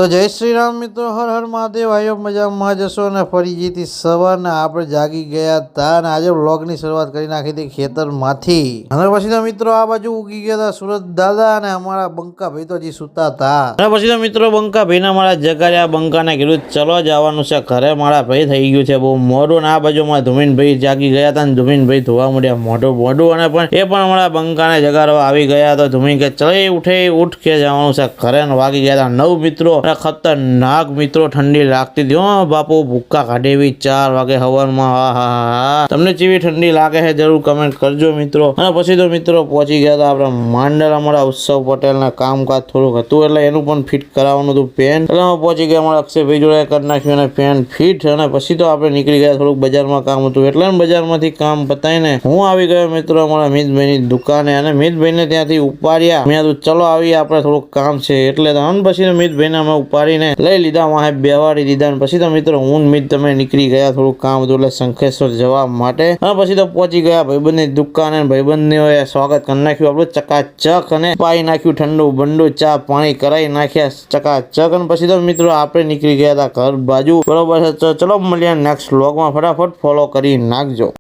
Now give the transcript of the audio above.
તો જય શ્રી રામ મિત્રો, હર હર મહાદેવ. આયો મજામાં જશો અને ફરી જીતી સવારને આપણે જાગી ગયા હતા અને આજે વ્લોગની શરૂઆત કરી નાખી હતી ખેતરમાંથી. અને પછી તો મિત્રો આ બાજુ ઉગી ગયા હતા સુરત દાદા અને અમારા બંકા ભાઈ તો હજી સુતા હતા. અને પછી તો મિત્રો બંકા ભાઈ ના મારા જગાડ્યા. બંકાને કીધું ચલો જવાનું છે ઘરે, મારા ભાઈ થઈ ગયું છે બહુ મોડું. ને આ બાજુ મારા ધુમીનભાઈ જાગી ગયા હતા ને ધુમીનભાઈ ધોવા મળ્યા મોઢું અને પણ એ પણ અમારા બંકાને જગાડવા આવી ગયા. તો ધુમીન કે ચલે ઉઠ કે જવાનું છે ઘરે. વાગી ગયા હતા 9 મિત્રો. ખતરનાક મિત્રો ઠંડી લાગતી હતી હો બાપુ, ભૂક્કા કાઢેવી 4 વાગે હવારમાં. હા તમને કેવી ઠંડી લાગે છે જરૂર કમેન્ટ કરજો મિત્રો. અને પછી તો મિત્રો પહોંચી ગયા હતા આપણે માંડલ. અમારા ઉત્સવ પટેલ ના કામકાજ થોડુંક હતું એટલે એનું પણ ફિટ કરાવવાનું હતું પેન. એટલે પહોંચી ગયા અમારા અક્ષયભાઈ જોડે કરી નાખ્યું અને પેન ફિટ. અને પછી તો આપણે નીકળી ગયા, થોડુંક બજારમાં કામ હતું એટલે બજારમાંથી કામ પતાવીને હું આવી ગયો મિત્રો અમારા મિતભાઈની દુકાને. અને મિતભાઈને ત્યાંથી ઉપાડ્યા. મેં કીધું ચલો આવી આપણે થોડુંક કામ છે એટલે. પછી મિતભાઈને અમે ઉપાડીને લઈ લીધા, વાહે બેવાડી દીધા. પછી તો મિત્રો હું મિત તમે નીકળી ગયા, થોડું કામ હતું એટલે શંખેશ્વર જવા માટે. અને પછી તો પહોંચી ગયા ભાઈબંધની દુકાને. ભાઈબંધને સ્વાગત કરી નાખ્યું આપણું ચકાચક અને પાઈ નાખ્યું ઠંડુ બંડુ, ચા પાણી કરાવી નાખ્યા ચકાચક. અને પછી તો મિત્રો આપણે નીકળી ગયા હતા ઘર બાજુ. બરોબર છે, ચલો મળીએ નેક્સ્ટ વ્લોગમાં. ફટાફટ ફોલો કરી નાખજો.